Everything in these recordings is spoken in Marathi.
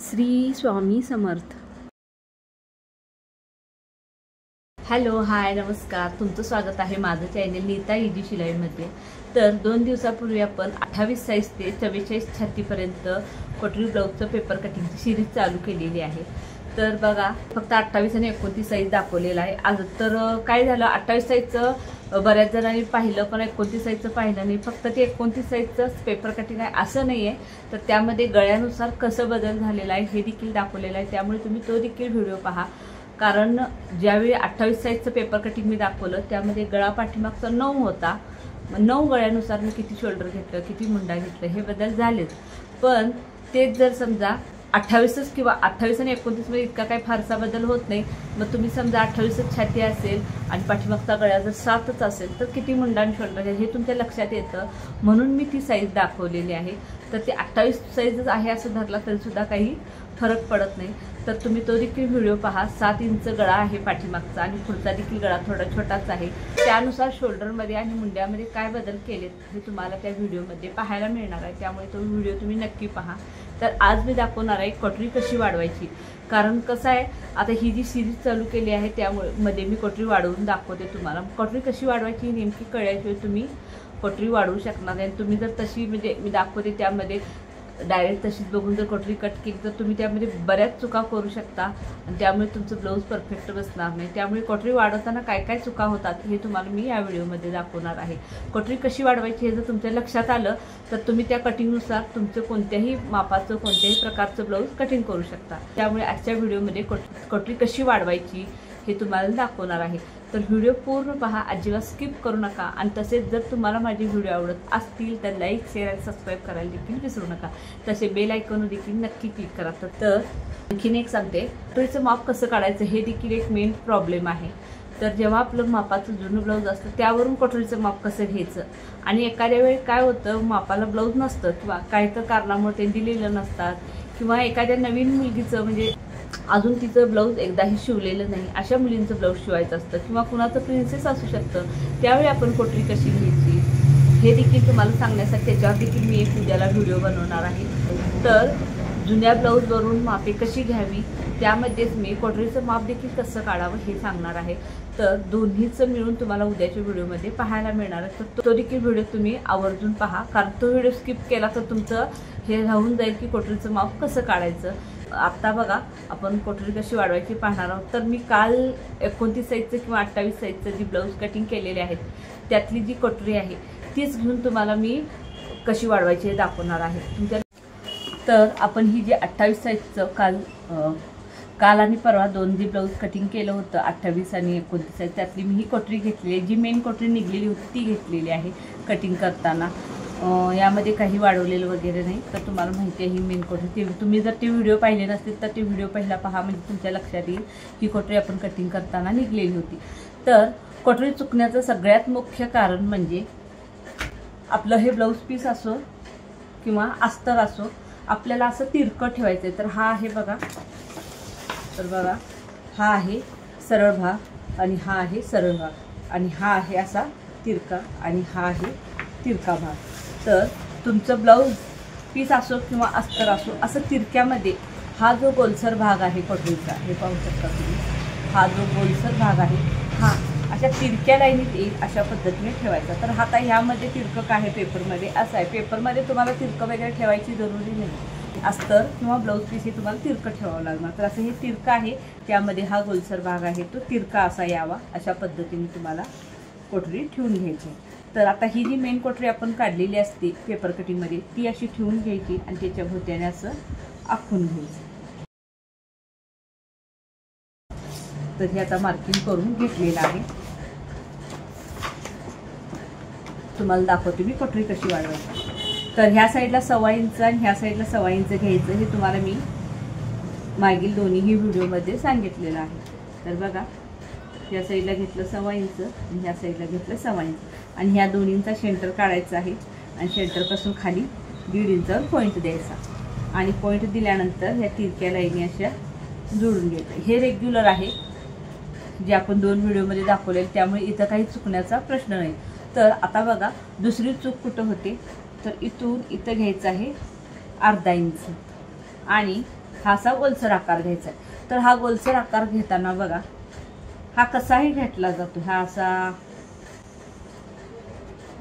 श्री स्वामी समर्थ। हॅलो, हाय, नमस्कार। तुमचं स्वागत आहे माझं चॅनल नीता इजी शिलाईमध्ये। तर 2 दिवसापूर्वी आपण 28 साईज ते 44 छातीपर्यंत कटोरी ब्लाऊजचं पेपर कटिंगची सिरीज चालू केलेली आहे। तर बघा, फक्त 28 आणि 29 साईज दाखवलेला आहे आज। तर काय झालं, 28 साईजचं बऱ्याच जणांनी पाहिलं पण 29 साईजचं पाहिलं नाही। फक्त ते 29 साईजचं पेपर कटिंग आहे असं नाही आहे, तर त्यामध्ये गळ्यानुसार कसं बदल झालेला आहे हे देखील दाखवलेलं आहे। त्यामुळे तुम्ही तो देखील व्हिडिओ पहा, कारण ज्यावेळी 28 साईजचं पेपर कटिंग मी दाखवलं त्यामध्ये गळा पाठीमागचा 9 होता। 9 गळ्यानुसार मी किती शोल्डर घेतलं, किती मुंडा घेतलं हे बदल झालेच। पण तेच जर समजा 28 किंवा 28 आणि 29 मध्ये इतका काही फारसा बदल होत नाही। मग तुम्ही समजा 28 छाती असेल आणि पाठीमागचा गळा जर 7च असेल तर किती मुंडा आणि शोल्डर हे तुमच्या लक्षात येतं, म्हणून मी ती साईज दाखवलेली आहे। तर ते 28 साईजच आहे असं धरला तरी सुद्धा काही फरक पडत नाही। तर तुम्ही तो देखील व्हिडिओ पहा। 7 इंच गळा आहे पाठीमागचा आणि पुढचा देखील गळा थोडा छोटाच आहे। त्यानुसार शोल्डरमध्ये आणि मुंड्यामध्ये काय बदल केलेत हे तुम्हाला त्या व्हिडिओमध्ये पाहायला मिळणार आहे। त्यामुळे तो व्हिडिओ तुम्ही नक्की पहा। तर आज मी दाखवणार आहे कटोरी कशी वाढवायची। कारण कसं आहे, आता ही जी सिरीज चालू केली आहे त्यामुळे मध्ये मी कटोरी वाढवून दाखवते तुम्हाला। कटोरी कशी वाढवायची नेमकी कळल्याशिवाय तुम्ही कटोरी वाढवू शकणार नाही। तुम्ही जर तशी म्हणजे मी दाखवते त्यामध्ये डायरेक्ट तशीच बघून जर कटोरी कट केली तर तुम्ही त्यामध्ये बऱ्याच चुका करू शकता आणि त्यामुळे तुमचं ब्लाऊज परफेक्ट बसणार नाही। त्यामुळे कटोरी वाढवताना काय काय चुका होतात हे तुम्हाला मी या व्हिडिओमध्ये दाखवणार आहे। कटोरी कशी वाढवायची हे जर तुमच्या लक्षात आलं तर तुम्ही त्या कटिंगनुसार तुमचं कोणत्याही मापाचं कोणत्याही प्रकारचं ब्लाऊज कटिंग करू शकता। त्यामुळे आजच्या व्हिडिओमध्ये कटोरी कशी वाढवायची हे तुम्हाला दाखवणार आहे। तर व्हिडिओ पूर्ण पहा, अजिबात स्किप करू नका। आणि तसेच जर तुम्हाला माझे व्हिडिओ आवडत असतील तर लाईक, शेअर आणि सबस्क्राईब करायला देखील विसरू नका। तसे बेल आयकॉन देखील नक्की क्लिक करा। तर आणखीन एक सांगते, कटोरीचं माप कसं काढायचं हे देखील एक मेन प्रॉब्लेम आहे। तर जेव्हा आपलं मापाचं जुनं ब्लाऊज असतं त्यावरून कटोरीचं माप कसं घ्यायचं, आणि एखाद्या वेळी काय होतं, मापाला ब्लाऊज नसतं किंवा काही तर कारणामुळे ते दिलेलं नसतात, किंवा एखाद्या नवीन मुलगीचं म्हणजे अजून तिचं ब्लाऊज एकदाही शिवलेलं नाही अशा मुलींचं ब्लाऊज शिवायचं असतं, किंवा कुणाचं प्रिन्सेस असू शकतं, त्यावेळी आपण कटोरी कशी घ्यायची हे देखील तुम्हाला सांगण्यासाठी त्याच्यावर देखील मी एक उद्याला व्हिडिओ बनवणार आहे। तर जुन्या ब्लाऊजवरून मापे कशी घ्यावी त्यामध्येच मी कटोरीचं माप देखील कसं काढावं हे सांगणार आहे। तर दोन्हीचं मिळून तुम्हाला उद्याच्या व्हिडिओमध्ये पाहायला मिळणार आहे। तर तो देखील व्हिडिओ तुम्ही आवर्जून पहा, कारण तो व्हिडिओ स्किप केला तर तुमचं हे राहून जाईल की कटोरीचं माप कसं काढायचं। आता बघा, आपण कटोरी कशी वाढवायची पाहणार आहोत। तर मी काल 29 साईजचं किंवा 28 साईजचं जी ब्लाऊज कटिंग केलेले आहेत त्यातली जी कटोरी आहे तीच घेऊन तुम्हाला मी कशी वाढवायची हे दाखवणार आहे तुमच्या। तर आपण ही जी 28 साईजचं काल आणि परवा 2 जी ब्लाऊज कटिंग केलं होतं 28 आणि 29 साईज, त्यातली मी ही कटोरी घेतलेली आहे। जी मेन कटोरी निघलेली होती ती घेतलेली आहे कटिंग करताना। यामध्ये काही वाढवलेलं वगैरे नाही। तर तुम्हाला माहिती आहे ही मेन कटोरी, तुम्ही जर ते व्हिडिओ पाहिले नसतील तर ते व्हिडिओ पहिला पहा, म्हणजे तुमच्या लक्षात येईल ही कटोरी आपण कटिंग करताना निघलेली होती। तर कटोरी चुकण्याचं सगळ्यात मुख्य कारण म्हणजे आपलं हे ब्लाऊज पीस असो किंवा अस्तर असो, आपल्याला असं तिरकं ठेवायचं आहे। तर हा आहे बघा, तर बघा हा आहे सरळ भाग आणि हा आहे सरळ भाग, आणि हा आहे असा तिरका आणि हा आहे तिरका भाग। तर तुमचं ब्लाऊज पीस असो किंवा अस्तर असो, असं तिरक्यामध्ये हा जो गोलसर भाग आहे कटोरीचा, हे पाहू शकता तुम्ही, हा जो गोलसर भाग आहे हा अशा तिरक्या लाईनीत येईल अशा पद्धतीने ठेवायचा। तर आता ह्यामध्ये तिरकं काय आहे पेपरमध्ये असं आहे, पेपरमध्ये तुम्हाला तिरकं वगैरे ठेवायची जरुरी नाही, अस्तर किंवा ब्लाऊज पीस हे तुम्हाला तिरकं ठेवावं लागणार। तर असं हे तिरकं आहे, त्यामध्ये हा गोलसर भाग आहे तो तिरका असा यावा अशा पद्धतीने तुम्हाला कटोरी ठेवून घ्यायची। तर आता ही जी मेन कटोरी आपण काढलेली असते पेपर कटिंगमध्ये ती अशी ठेवून घ्यायची आणि त्याच्या भोवत्याने असं आखून घ्यायचं। तर हे आता मार्किंग करून घेतलेलं आहे। तुम्हाला दाखवते मी कटोरी कशी वाढवायची। तर ह्या साईडला 1.25 इंच आणि ह्या साईडला 1.25 इंच घ्यायचं, हे तुम्हाला मी मागील दोन्ही व्हिडिओमध्ये सांगितलेलं आहे। तर बघा, ह्या साईडला घेतलं 1.25 इंच आणि ह्या साईडला घेतलं 1.25 इंच, आणि ह्या दोन्हींचा सेंटर काढायचा आहे आणि सेंटरपासून खाली 1.5 इंचावर पॉईंट द्यायचा, आणि पॉईंट दिल्यानंतर ह्या तिरक्या लाईनी अशा जोडून घ्यायचं। हे रेग्युलर आहे जे आपण 2 व्हिडिओमध्ये दाखवलेलं, त्यामुळे इथं काही चुकण्याचा प्रश्न नाही। तर आता बघा दुसरी चूक कुठं होते, तर इथून इथं घ्यायचं आहे 1/2 इंच आणि हा असा गोलसर आकार घ्यायचा आहे। तर हा गोलसर आकार घेताना बघा हा कसाही घेतला जातो, हा असा,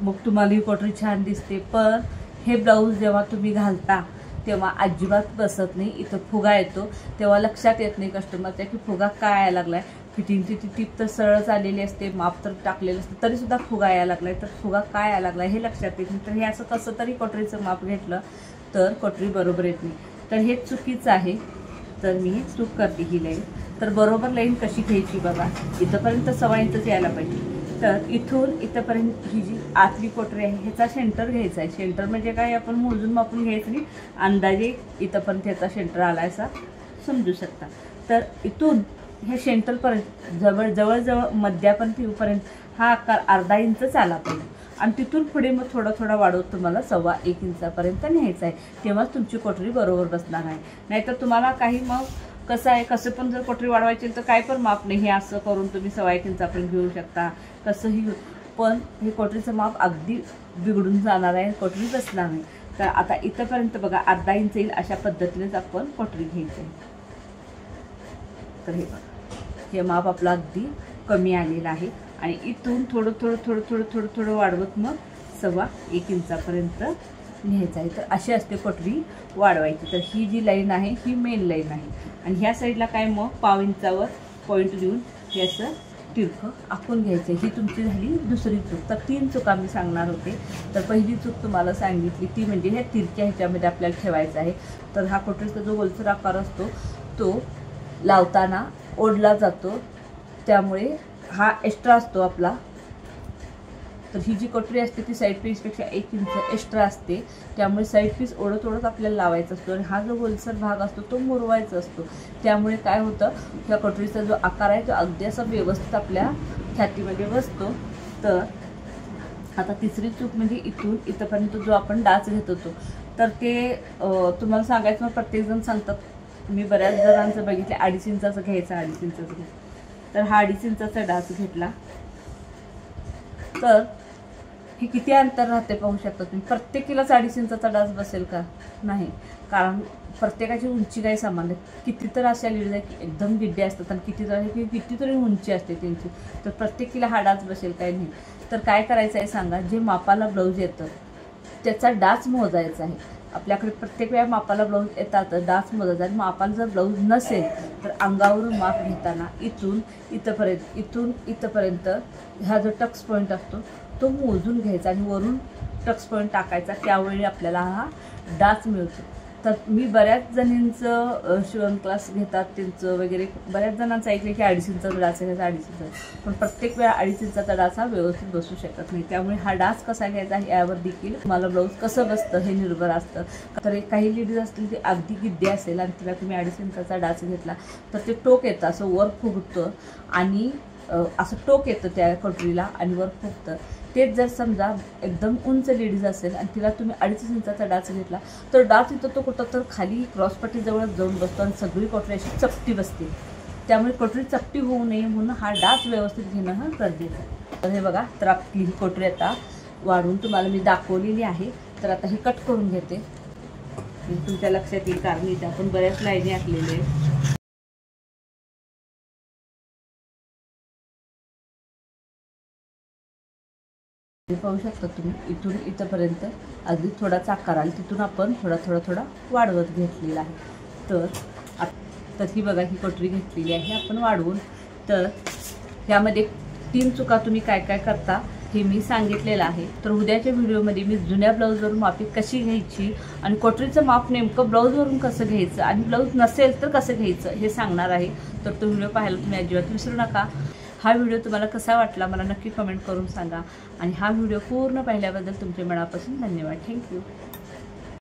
मग तुम्हाला ही कटोरी छान दिसते। पण हे ब्लाऊज जेव्हा तुम्ही घालता तेव्हा अजिबात बसत नाही, इथं फुगा येतो तेव्हा लक्षात येत नाही कस्टमरच्या की फुगा काय यायला लागलाय। फिटिंगची ती टीप तर सरळच आलेली असते, माप तर टाकलेलं असतं, तरी सुद्धा फुगा यायला लागलाय, तर फुगा काय यायला लागलाय हे लक्षात येत नाही। तर हे असं कसं तरी कटोरीचं माप घेतलं तर कटोरी बरोबर येत नाही, तर हे चुकीचं आहे। तर मी चूक करते ही लाईन। तर बरोबर लाईन कशी घ्यायची बघा, इथंपर्यंत 1.25 इंचच यायला पाहिजे। तर इथून इथंपर्यंत ही जी आतली कटोरी आहे ह्याचा सेंटर घ्यायचा आहे। सेंटर म्हणजे काय, आपण मोजून मापून घ्यायचं नाही, अंदाजे इथंपर्यंत ह्याचा सेंटर आला असा समजू शकता। तर इथून हे सेंटरपर्यंत जवळजवळ मध्यापर्यंत येऊपर्यंत हा आकार अर्धा इंचच आला पाहिजे, आणि तिथून पुढे मग थोडा थोडा वाढवत तुम्हाला 1.25 इंचापर्यंत न्यायचा आहे, तेव्हाच तुमची कटोरी बरोबर बसणार आहे। नाहीतर तुम्हाला काही मग कसं आहे, कसं पण जर कटोरी वाढवायची तर काय पण माप नाही, हे असं करून तुम्ही 1.25 इंचापर्यंत घेऊ शकता कसंही, पण हे कटोरीचं माप अगदी बिघडून जाणार आहे, कटोरी बसणार नाही। तर आता इथंपर्यंत बघा अर्धा इंच येईल अशा पद्धतीनेच आपण कटोरी घ्यायची आहे। तर हे बघा हे माप आपलं अगदी कमी आलेलं आहे, आणि इथून थोडं थोडं थोडं थोडं थोडं थोडं वाढवत मग 1.25 इंचापर्यंत न्यायचं आहे। तर अशी असते कटोरी वाढवायची। तर ही जी लाईन आहे ही मेन लाईन आहे, आणि ह्या साईडला काय मग 1.5 इंचावर पॉईंट देऊन हे असं तिरकं आखून घ्यायचं। ही तुमची झाली दुसरी चूक। तर 3 चुका मी सांगणार होते। तर पहिली चूक तुम्हाला सांगितली ती म्हणजे हे तिरक्या ह्याच्यामध्ये आपल्याला ठेवायचं आहे। तर हा कटोरीचा जो गोलसर आकार असतो तो लावताना ओढला जातो, त्यामुळे हा एक्स्ट्रा असतो आपला। तर ही जी कटोरी असते ती साईड पीसपेक्षा 1 इंच एक्स्ट्रा असते, त्यामुळे साईड पीस ओढत आपल्याला लावायचा असतो, आणि हा जो गोलसर भाग असतो तो मुरवायचा असतो। त्यामुळे काय होतं, या कटोरीचा जो आकार आहे तो अगदी असा व्यवस्थित आपल्या छातीमध्ये बसतो। तर आता तिसरी चूक म्हणजे इथून इथंपर्यंत जो आपण डाच घेत होतो, तर ते तुम्हाला सांगायचं मग प्रत्येकजण सांगतात, मी बऱ्याच जणांचं बघितलं 2.5 इंचाचं घ्यायचं, 2.5 इंचाचं घ्यायचं। तर हा 2.5 इंचाचा डाच घेतला तर हे किती अंतर राहते पाहू शकता तुम्ही। प्रत्येकीलाच 2.5 इंचाचा डाच बसेल का, नाही, कारण प्रत्येकाची उंची काही समान नाही। किती तर अशा लेडीज आहेत की एकदम गिड्डे असतात, आणि कितीतरी उंची असते त्यांची, तर प्रत्येकीला हा डाच बसेल काय नाही। तर काय करायचं आहे सांगा, जे मापाला ब्लाऊज येतं त्याचा डाच मोजायचा आहे। आपल्याकडे प्रत्येक वेळा मापाला ब्लाऊज येतात, डाच मोजायचा, आणि मापाला जर ब्लाऊज नसेल तर अंगावरून माप घेताना इथून इथंपर्यंत हा जो टक्स पॉईंट असतो तो मोजून घ्यायचा, आणि वरून टक्स पॉईंट टाकायचा, त्यावेळी आपल्याला हा डाच मिळतो। तर मी बऱ्याच जणींचं शिवण क्लास घेतात त्यांचं वगैरे, बऱ्याच जणांचं ऐकलं की 2.5 इंचाचा डाच घ्यायचा, 2.5 इंचा, पण प्रत्येक वेळा 2.5 इंचाचा डाच हा व्यवस्थित बसू शकत नाही। त्यामुळे हा डाच कसा घ्यायचा यावर देखील तुम्हाला ब्लाऊज कसं बसतं हे निर्भर असतं। तर काही लेडीज असतील ते अगदी गिड्डे असेल आणि तिला तुम्ही 2.5 इंचाचा डाच घेतला तर ते टोक येतं, असं वर फुगतं, आणि असं टोक येतं त्या कटोरीला आणि वर फुगतं। तेच जर समजा एकदम उंच लेडीज असेल आणि तिला तुम्ही 2.5 इंचाचा डाच घेतला तर डाच इथं तो कुठं तर खाली क्रॉसपट्टीजवळच जाऊन बसतो, आणि सगळी कटोरी अशी चपटी बसते। त्यामुळे कटोरी चपटी होऊ नये म्हणून हा डाच व्यवस्थित घेणं हा गरजेचं आहे। तर हे बघा, तर आपली ही कटोरी आता वाढवून तुम्हाला मी दाखवलेली आहे। तर आता ही कट करून घेते, तुमच्या लक्षात येईल, कारण इथे आपण बऱ्याच लाईनी आखलेल्या आहेत। पाहू शकता तुम्ही, इथून इथंपर्यंत अगदी थोडाच आकार आला, तिथून आपण थोडा वाढवत घेतलेला आहे। तर ही बघा ही कटोरी घेतलेली आहे आपण वाढवून। तर यामध्ये 3 चुका तुम्ही काय काय करता हे मी सांगितलेलं आहे। तर उद्याच्या व्हिडिओमध्ये मी जुन्या ब्लाऊजवरून मापी कशी घ्यायची, आणि कटोरीचं माप नेमकं ब्लाऊजवरून कसं घ्यायचं, आणि ब्लाऊज नसेल तर कसं घ्यायचं हे सांगणार आहे। तर तो व्हिडिओ पाहायला तुम्ही अजिबात विसरू नका। हा व्हिडिओ तुम्हाला कसा वाटला मला नक्की कमेंट करून सांगा, आणि हा व्हिडिओ पूर्ण पाहिल्याबद्दल तुमचे मनापासून धन्यवाद। थँक्यू।